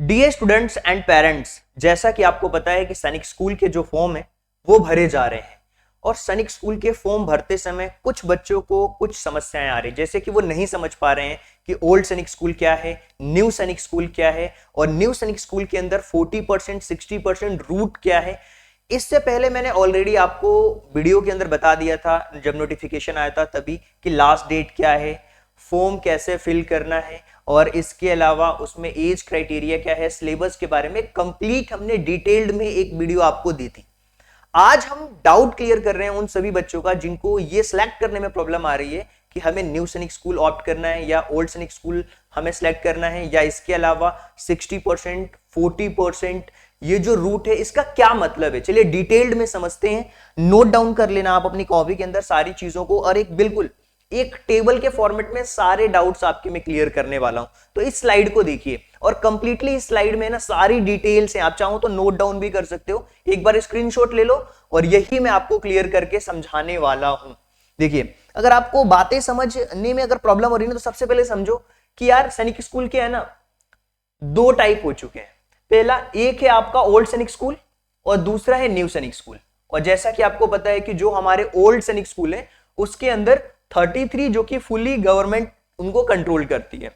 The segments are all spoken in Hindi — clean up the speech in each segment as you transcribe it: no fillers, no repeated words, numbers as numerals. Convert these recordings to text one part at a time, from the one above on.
डियर स्टूडेंट्स एंड पेरेंट्स, जैसा कि आपको पता है कि सैनिक स्कूल के जो फॉर्म है वो भरे जा रहे हैं और सैनिक स्कूल के फॉर्म भरते समय कुछ बच्चों को कुछ समस्याएं आ रही, जैसे कि वो नहीं समझ पा रहे हैं कि ओल्ड सैनिक स्कूल क्या है, न्यू सैनिक स्कूल क्या है और न्यू सैनिक स्कूल के अंदर 40% 60% रूट क्या है। इससे पहले मैंने ऑलरेडी आपको वीडियो के अंदर बता दिया था जब नोटिफिकेशन आया था तभी कि लास्ट डेट क्या है, फॉर्म कैसे फिल करना है और इसके अलावा उसमें एज क्राइटेरिया क्या है, सिलेबस के बारे में कंप्लीट हमने डिटेल्ड में एक वीडियो आपको दी थी। आज हम डाउट क्लियर कर रहे हैं उन सभी बच्चों का जिनको ये सिलेक्ट करने में प्रॉब्लम आ रही है कि हमें न्यू सैनिक स्कूल ऑप्ट करना है या ओल्ड सैनिक स्कूल हमें सिलेक्ट करना है या इसके अलावा 60% 40% ये जो रूट है इसका क्या मतलब है। चलिए डिटेल्ड में समझते हैं। नोट डाउन कर लेना आप अपनी कॉपी के अंदर सारी चीजों को और एक बिल्कुल एक टेबल के फॉर्मेट में सारे डाउट्स आपके मैं क्लियर करने वाला हूं। तो इस स्लाइड को देखिए और कंप्लीटली इस स्लाइड में ना सारी डिटेल्स हैं, आप चाहो तो नोट डाउन भी कर सकते हो, एक बार स्क्रीनशॉट ले लो और यही मैं आपको क्लियर करके समझाने वाला हूं। देखिए अगर आपको बातें समझने में अगर प्रॉब्लम हो रही है तो सबसे पहले समझो कि यार सैनिक स्कूल के है ना दो टाइप हो चुके हैं। पहला एक है आपका ओल्ड सैनिक स्कूल और दूसरा है न्यू सैनिक स्कूल। और जैसा कि आपको पता है कि जो हमारे ओल्ड सैनिक स्कूल है उसके अंदर 33 जो कि फुली गवर्नमेंट उनको कंट्रोल करती है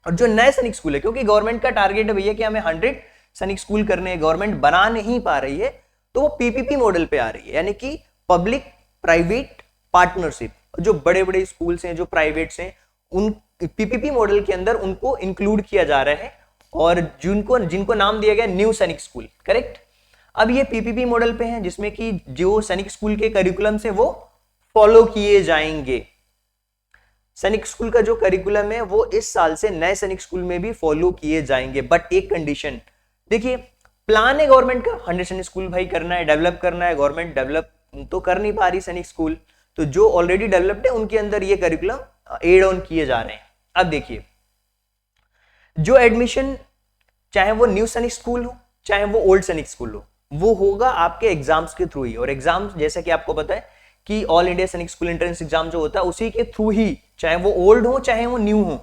और जो नए सैनिक स्कूल है क्योंकि गवर्नमेंट का टारगेट है भैया कि हमें 100 सैनिक स्कूल करने हैं, गवर्नमेंट बना नहीं पा रही है तो वो पीपीपी मॉडल पे आ रही है, यानी कि पब्लिक प्राइवेट पार्टनरशिप। जो बड़े बड़े स्कूल्स हैं जो प्राइवेट्स हैं उन पीपीपी मॉडल के अंदर उनको इंक्लूड किया जा रहा है और जिनको नाम दिया गया न्यू सैनिक स्कूल। करेक्ट। अब ये पीपीपी मॉडल पे हैं जिसमें कि जो सैनिक स्कूल के करिकुलम से वो फॉलो किए जाएंगे। सैनिक स्कूल का जो करिकुलम है वो इस साल से नए सैनिक स्कूल में भी फॉलो किए जाएंगे, बट एक कंडीशन। देखिए प्लान है गवर्नमेंट का 100 सैनिक स्कूल भाई करना है, डेवलप करना है। गवर्नमेंट डेवलप तो कर नहीं पा रही सैनिक स्कूल, तो जो ऑलरेडी डेवलप्ड है उनके अंदर ये करिकुलम एड ऑन किए जा रहे हैं। अब देखिए जो एडमिशन चाहे वो न्यू सैनिक स्कूल हो चाहे वो ओल्ड सैनिक स्कूल हो वो होगा आपके एग्जाम्स के थ्रू ही। और एग्जाम्स जैसा कि आपको पता है कि ऑल इंडिया सैनिक स्कूल एंट्रेंस एग्जाम जो होता है उसी के थ्रू ही, चाहे वो ओल्ड हो चाहे वो न्यू हो,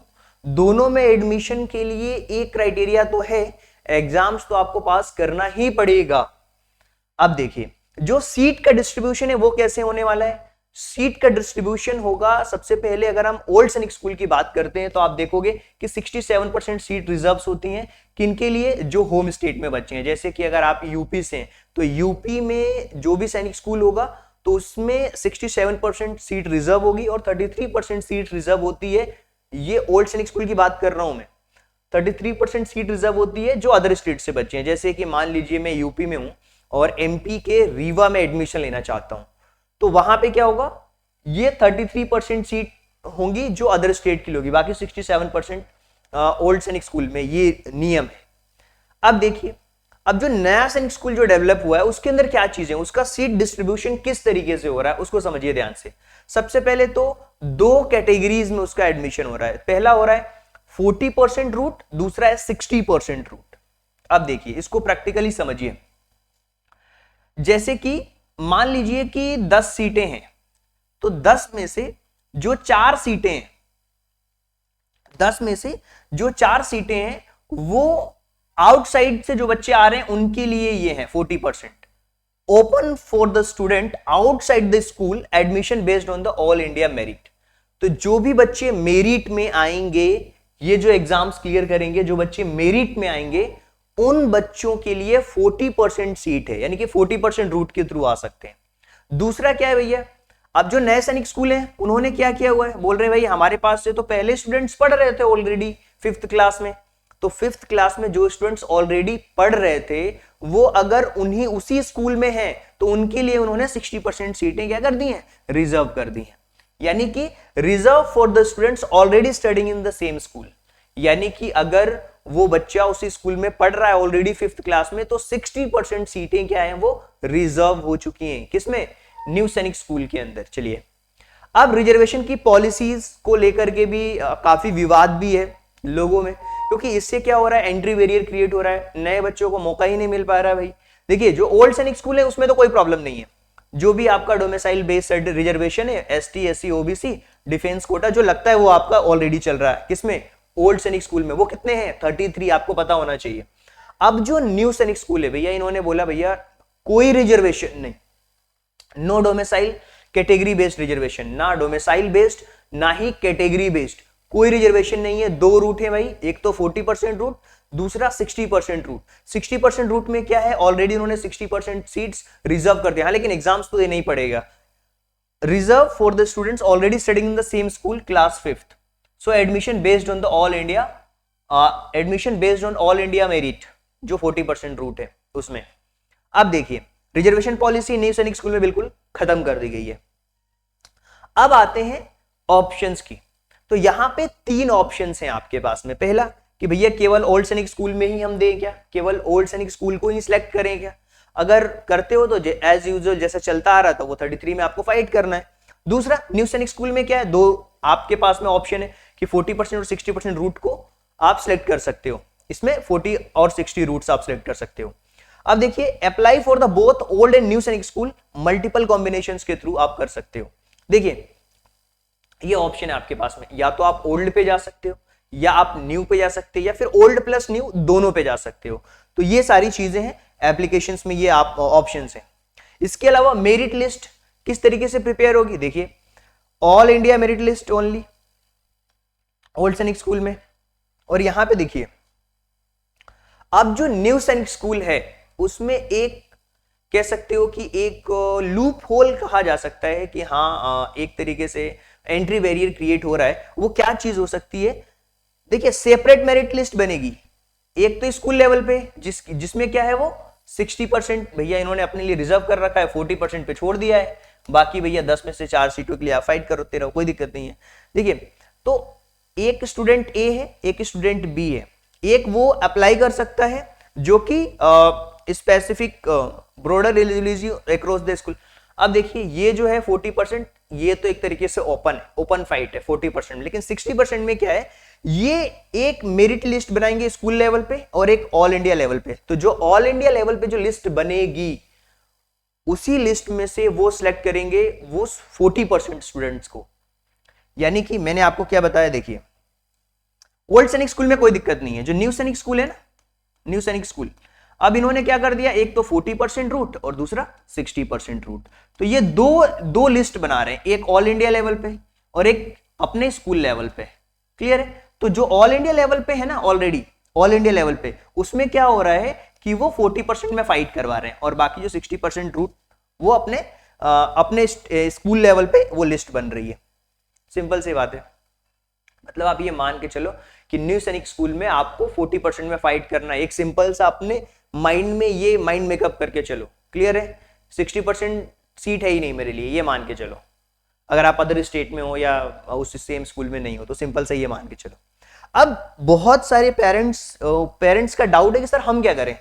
दोनों में एडमिशन के लिए एक क्राइटेरिया तो है, एग्जाम्स तो आपको पास करना ही पड़ेगा। अब देखिए जो सीट का डिस्ट्रीब्यूशन है वो कैसे होने वाला है। सीट का डिस्ट्रीब्यूशन होगा सबसे पहले अगर हम ओल्ड सैनिक स्कूल की बात करते हैं तो आप देखोगे कि 67% सीट रिजर्व्स होती हैं किनके लिए, जो होम स्टेट में बच्चे हैं। जैसे कि अगर आप यूपी से हैं तो यूपी में जो भी सैनिक स्कूल होगा तो उसमें 67% सीट रिजर्व होगी और 33% सीट रिजर्व होती है, ये ओल्ड सैनिक स्कूल की बात कर रहा हूं मैं, 33% सीट रिजर्व होती है जो अदर स्टेट से बच्चे हैं। जैसे कि मान लीजिए मैं यूपी में हूं और एमपी के रीवा में एडमिशन लेना चाहता हूं तो वहां पे क्या होगा, ये 33% सीट होंगी जो अदर स्टेट की होगी, बाकी 67% ओल्ड सैनिक स्कूल में, ये नियम है। अब देखिए अब जो नया सैनिक स्कूल जो डेवलप हुआ है उसके अंदर क्या चीजें, उसका सीट डिस्ट्रीब्यूशन किस तरीके से हो रहा है उसको समझिए ध्यान से। सबसे पहले तो दो कैटेगरीज में उसका एडमिशन हो रहा है। पहला हो रहा है 40% रूट, दूसरा है 60% रूट। अब देखिए इसको प्रैक्टिकली समझिए। जैसे कि मान लीजिए कि 10 सीटें हैं तो 10 में से जो 4 सीटें हैं, 10 में से जो 4 सीटें हैं वो आउटसाइड से जो बच्चे आ रहे हैं उनके लिए ये है 40%। Open for the student outside the school admission based on the all India merit. तो जो भी बच्चे मेरिट में आएंगे, ये जो एग्जाम्स क्लियर करेंगे, जो बच्चे मेरिट में आएंगे उन बच्चों के लिए 40% सीट है, यानी कि 40% रूट के थ्रू आ सकते हैं। दूसरा क्या है भैया, अब जो नए सैनिक स्कूल हैं उन्होंने क्या किया हुआ है, बोल रहे भाई हमारे पास से तो पहले स्टूडेंट्स पढ़ रहे थे ऑलरेडी 5th क्लास में, तो 5th क्लास में जो स्टूडेंट्स ऑलरेडी पढ़ रहे थे वो अगर उन्हीं उसी स्कूल में हैं तो उनके लिए उन्होंने 60% सीटें क्या कर दी हैं, रिजर्व कर दी हैं। यानी कि reserve for the students already studying in the same school, यानी कि अगर वो बच्चा उसी स्कूल में पढ़ रहा है ऑलरेडी 5th क्लास में तो 60% सीटें क्या हैं वो रिजर्व हो चुकी हैं, किसमें, न्यू सैनिक स्कूल के अंदर। चलिए अब रिजर्वेशन की पॉलिसीज को लेकर के भी काफी विवाद भी है लोगों में, क्योंकि इससे क्या हो रहा है, एंट्री बैरियर क्रिएट हो रहा है, नए बच्चों को मौका ही नहीं मिल पा रहा है भाई। देखिए जो ओल्ड सैनिक स्कूल है उसमें तो कोई प्रॉब्लम नहीं है, जो भी आपका डोमिसाइल बेस्ड रिजर्वेशन है, ST SC OBC defence quota जो लगता है वो आपका ऑलरेडी चल रहा है, किसमें, ओल्ड सैनिक स्कूल में, वो कितने हैं 33, आपको पता होना चाहिए। अब जो न्यू सैनिक स्कूल है भैया, इन्होंने बोला भैया कोई रिजर्वेशन नहीं, no domicile category based reservation, ना डोमिसाइल बेस्ड ना ही कैटेगरी बेस्ड, कोई रिजर्वेशन नहीं है। दो रूट है भाई, एक तो 40% रूट, दूसरा 60% रूट। 60% रूट में क्या है, ऑलरेडी उन्होंने 60% सीट्स रिजर्व कर दिया, हाँ लेकिन एग्जाम्स तो देना ही पड़ेगा। Reserve for the students already studying in the same school class 5th, so admission based on the all India, admission based on all India merit, जो 40% रूट है उसमें। अब देखिए रिजर्वेशन पॉलिसी न्यू सैनिक स्कूल में बिल्कुल खत्म कर दी गई है। अब आते हैं ऑप्शंस की, तो यहां पे 3 ऑप्शंस हैं आपके पास में। पहला कि भैया केवल ओल्ड सैनिक स्कूल में ही हम दें क्या, केवल ओल्ड सैनिक स्कूल को ही सिलेक्ट करें क्या? अगर करते हो तो एज यूजुअल जैसा चलता आ रहा था वो 33 में आपको फाइट करना है। दूसरा न्यू सैनिक स्कूल में क्या है, दो आपके पास में ऑप्शन है कि 40% और 60% रूट को आप सिलेक्ट कर सकते हो, इसमें 40 और 60 रूट्स आप सिलेक्ट कर सकते हो। अब देखिए apply for the both old and new सैनिक स्कूल मल्टीपल कॉम्बिनेशंस के थ्रू आप कर सकते हो। देखिए ये ऑप्शन है आपके पास में, या तो आप ओल्ड पे जा सकते हो, या आप न्यू पे जा सकते हो, या फिर ओल्ड प्लस न्यू दोनों पे जा सकते हो। तो ये सारी चीजें हैं एप्लीकेशंस में, ये आप ऑप्शंस हैं। इसके अलावा मेरिट लिस्ट किस तरीके से प्रिपेयर होगी, देखिए all India merit list only old सैनिक स्कूल में, और यहां पे देखिए अब जो न्यू सैनिक स्कूल है उसमें एक कह सकते हो कि एक लूप होल कहा जा सकता है कि हाँ एक तरीके से एंट्री बैरियर क्रिएट हो रहा है। वो क्या चीज हो सकती है, देखिए सेपरेट मेरिट लिस्ट बनेगी, एक तो स्कूल लेवल पे जिसमें क्या है वो 60% भैया इन्होंने अपने लिए रिजर्व कर रखा है, 40% पे छोड़ दिया है, बाकी भैया 10 में से 4 सीटों के लिए आप फाइट करते रहो, कोई दिक्कत नहीं है। देखिए तो एक स्टूडेंट ए है, एक स्टूडेंट बी है, एक वो अप्लाई कर सकता है जो कि specific broader eligibility across the school. अब देखिए ये जो है 40%, ये तो एक तरीके से ओपन फाइट है 40%, लेकिन 60% में क्या है, ये एक मेरिट लिस्ट बनाएंगे स्कूल लेवल पे और एक ऑल इंडिया लेवल पे। तो जो ऑल इंडिया लेवल पे जो लिस्ट बनेगी उसी लिस्ट में से वो सिलेक्ट करेंगे वो 40% स्टूडेंट्स को। यानी कि मैंने आपको क्या बताया, देखिए ओल्ड सैनिक स्कूल में कोई दिक्कत नहीं है, जो न्यू सैनिक स्कूल है ना, न्यू सैनिक स्कूल अब इन्होंने क्या कर दिया, एक तो 40% रूट और दूसरा 60% रूट। तो ये दो लिस्ट बना रहे हैं, एक ऑल इंडिया लेवल पे और एक अपने स्कूल लेवल पे। क्लियर है? तो जो ऑल इंडिया लेवल पे है ना, ऑलरेडी ऑल इंडिया लेवल पे उसमें क्या हो रहा है कि वो 40% में फाइट करवा रहे हैं, और बाकी जो 60% रूट वो अपने स्कूल लेवल पे वो लिस्ट बन रही है। सिंपल सी बात है, मतलब आप ये मान के चलो कि न्यू सैनिक स्कूल में आपको 40% में फाइट करना है। एक सिंपल सा अपने माइंड में ये माइंड मेकअप करके चलो। क्लियर है? 60% सीट है ही नहीं मेरे लिए, ये मान के चलो। अगर आप अदर स्टेट में हो या उस सेम स्कूल में नहीं हो तो सिंपल से ये मान के चलो। अब बहुत सारे पेरेंट्स का डाउट है कि सर हम क्या करें,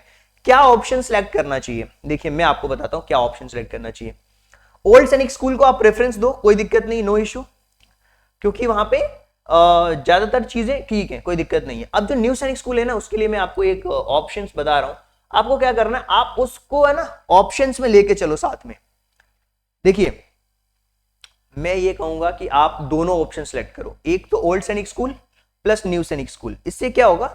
क्या ऑप्शन सिलेक्ट करना चाहिए। देखिए मैं आपको बताता हूं क्या ऑप्शन सिलेक्ट करना चाहिए। ओल्ड सैनिक स्कूल को आप प्रेफरेंस दो, कोई दिक्कत नहीं, नो इश्यू, क्योंकि वहां पे ज्यादातर चीजें ठीक है, कोई दिक्कत नहीं है। अब जो न्यू सैनिक स्कूल है ना, उसके लिए मैं आपको एक ऑप्शंस बता रहा हूं, आपको क्या करना है, आप उसको है ना ऑप्शंस में लेके चलो साथ में। देखिए मैं ये कहूंगा कि आप दोनों ऑप्शन सेलेक्ट करो, एक तो ओल्ड सैनिक स्कूल प्लस न्यू सैनिक स्कूल। इससे क्या होगा,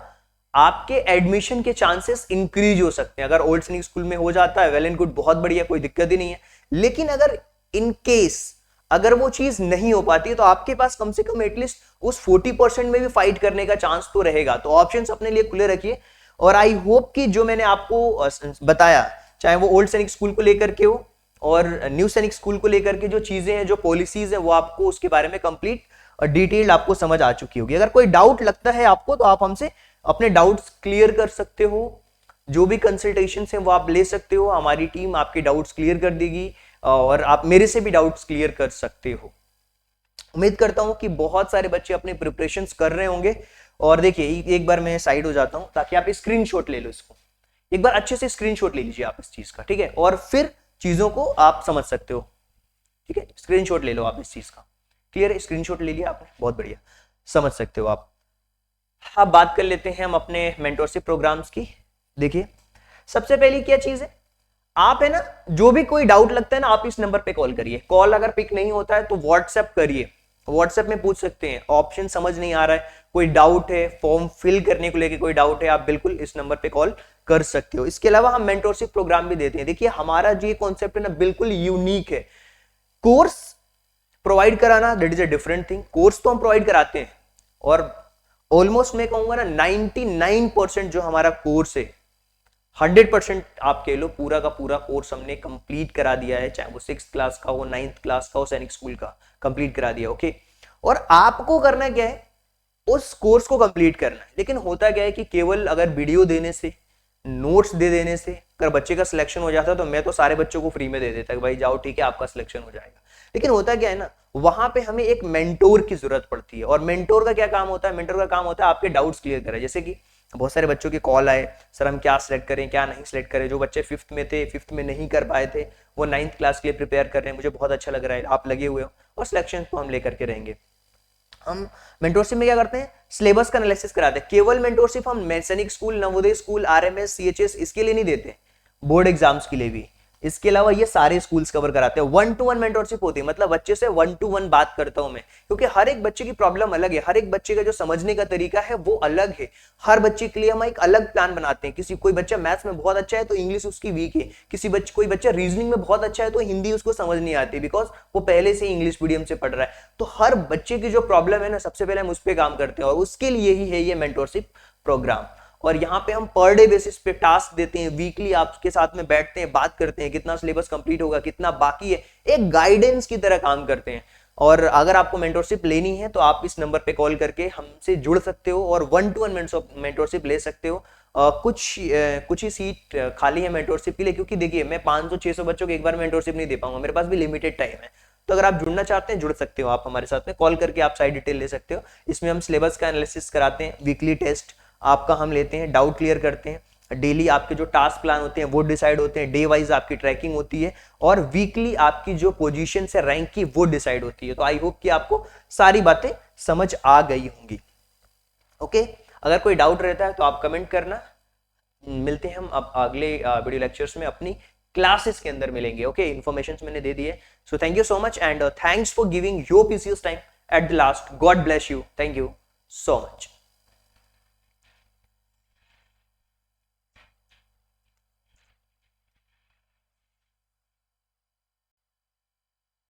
आपके एडमिशन के चांसेस इंक्रीज हो सकते हैं। अगर ओल्ड सैनिक स्कूल में हो जाता है वेल एंड गुड, बहुत बढ़िया, कोई दिक्कत ही नहीं है। लेकिन अगर इन केस अगर वो चीज नहीं हो पाती है तो आपके पास कम से कम एटलीस्ट उस 40% में भी फाइट करने का चांस तो रहेगा। तो ऑप्शंस अपने लिए खुले रखिए, और आई होप कि जो मैंने आपको बताया, चाहे वो ओल्ड सैनिक स्कूल को लेकर के हो और न्यू सैनिक स्कूल को लेकर के जो चीजें हैं, जो पॉलिसीज हैं, वो आपको उसके बारे में कंप्लीट और डिटेल्ड आपको समझ आ चुकी होगी। अगर कोई डाउट लगता है आपको तो आप हमसे अपने डाउट्स क्लियर कर सकते हो, जो भी कंसल्टेशन है वो आप ले सकते हो, हमारी टीम आपके डाउट्स क्लियर कर देगी, और आप मेरे से भी डाउट्स क्लियर कर सकते हो। उम्मीद करता हूं कि बहुत सारे बच्चे अपने प्रिपरेशंस कर रहे होंगे। और देखिए एक बार मैं साइड हो जाता हूं ताकि आप स्क्रीनशॉट ले लो, इसको एक बार अच्छे से स्क्रीनशॉट ले लीजिए आप इस चीज का, ठीक है, और फिर चीजों को आप समझ सकते हो। ठीक है, स्क्रीनशॉट ले लो आप इस चीज का। क्लियर है? स्क्रीनशॉट ले लिया आपने, बहुत बढ़िया, समझ सकते हो आप। अब बात कर लेते हैं हम अपने मेंटरशिप प्रोग्राम्स की। देखिए सबसे पहली क्या चीज है, आप है ना जो भी कोई डाउट लगता है ना, आप इस नंबर पे कॉल करिए। कॉल अगर पिक नहीं होता है तो व्हाट्सएप करिए, व्हाट्सएप में पूछ सकते हैं, ऑप्शन समझ नहीं आ रहा है, कोई डाउट है, फॉर्म फिल करने को लेके कोई डाउट है, आप बिल्कुल इस नंबर पे कॉल कर सकते हो। इसके अलावा हम मेंटोरशिप प्रोग्राम भी देते हैं। देखिए हमारा जो ये कॉन्सेप्ट है ना बिल्कुल यूनिक है। कोर्स प्रोवाइड कराना that is a different thing, course तो हम प्रोवाइड कराते हैं और ऑलमोस्ट मैं कहूंगा ना 99% जो हमारा कोर्स है 100% आप कह लो पूरा का पूरा कोर्स हमने कंप्लीट करा दिया है, चाहे वो 6th क्लास का हो, 9th क्लास का हो, सैनिक स्कूल का कंप्लीट करा दिया। ओके, और आपको करना क्या है, उस कोर्स को कंप्लीट करना है। लेकिन होता क्या है कि केवल अगर वीडियो देने से, नोट्स दे देने से अगर बच्चे का सिलेक्शन हो जाता तो मैं तो सारे बच्चों को फ्री में दे देता कि भाई जाओ ठीक है आपका सिलेक्शन हो जाएगा। लेकिन होता क्या है ना, वहां पे हमें एक मेंटोर की जरूरत पड़ती है। और मेंटोर का क्या काम होता है, मेंटोर का काम होता है आपके डाउट्स क्लियर करें। जैसे कि बहुत सारे बच्चों के कॉल आए, सर हम क्या सिलेक्ट करें क्या नहीं सिलेक्ट करें। जो बच्चे 5th में थे, 5th में नहीं कर पाए थे, वो 9th क्लास के लिए प्रिपेयर कर रहे हैं। मुझे बहुत अच्छा लग रहा है आप लगे हुए हो, और सिलेक्शन तो हम लेकर के रहेंगे। हम मेंटोरशिप में क्या करते हैं, सिलेबस का एनालिसिस कराते हैं। केवल मेंटोरशिप हम सैनिक school, Navodaya school, RMS, CHS इसके लिए नहीं देते, बोर्ड एग्जाम्स के लिए भी। इसके अलावा ये सारे स्कूल्स कवर कराते हैं। 1-to-1 मेंटोरशिप होती है, मतलब बच्चे से 1-to-1 बात करता हूं मैं, क्योंकि हर एक बच्चे की प्रॉब्लम अलग है, हर एक बच्चे का जो समझने का तरीका है वो अलग है। हर बच्चे के लिए हम एक अलग प्लान बनाते हैं। किसी कोई बच्चा मैथ्स में बहुत अच्छा है तो इंग्लिश उसकी वीक है, कोई बच्चा रीजनिंग में बहुत अच्छा है तो हिंदी उसको समझ नहीं आती, बिकॉज वो पहले से इंग्लिश मीडियम से पढ़ रहा है। तो हर बच्चे की जो प्रॉब्लम है ना, सबसे पहले हम उस पर काम करते हैं, और उसके लिए ही है ये मेंटोरशिप प्रोग्राम। और यहाँ पे हम पर डे बेसिस पे टास्क देते हैं, वीकली आपके साथ में बैठते हैं, बात करते हैं कितना सिलेबस कंप्लीट होगा, कितना बाकी है, एक गाइडेंस की तरह काम करते हैं। और अगर आपको मेंटोरशिप लेनी है तो आप इस नंबर पे कॉल करके हमसे जुड़ सकते हो और 1-to-1 मेंटोरशिप ले सकते हो। कुछ ही सीट खाली है मेंटोरशिप के लिए, क्योंकि देखिए मैं 500-600 बच्चों को एक बार मेंटोरशिप नहीं दे पाऊंगा, मेरे पास भी लिमिटेड टाइम है। तो अगर आप जुड़ना चाहते हैं जुड़ सकते हो, आप हमारे साथ में कॉल करके आप सारी डिटेल ले सकते हो। इसमें हम सिलेबस का एनालिसिस कराते हैं, वीकली टेस्ट आपका हम लेते हैं, डाउट क्लियर करते हैं, डेली आपके जो टास्क प्लान होते हैं वो डिसाइड होते हैं, डे वाइज आपकी ट्रैकिंग होती है, और वीकली आपकी जो पोजीशन से रैंक की वो डिसाइड होती है। तो आई होप कि आपको सारी बातें समझ आ गई होंगी। ओके, अगर कोई डाउट रहता है तो आप कमेंट करना। मिलते हैं हम अब अगले वीडियो लेक्चर्स में, अपनी क्लासेस के अंदर मिलेंगे। ओके, इन्फॉर्मेशन मैंने दे दी है। So thank you so much and thanks for giving your precious time at the last. God bless you, thank you so much.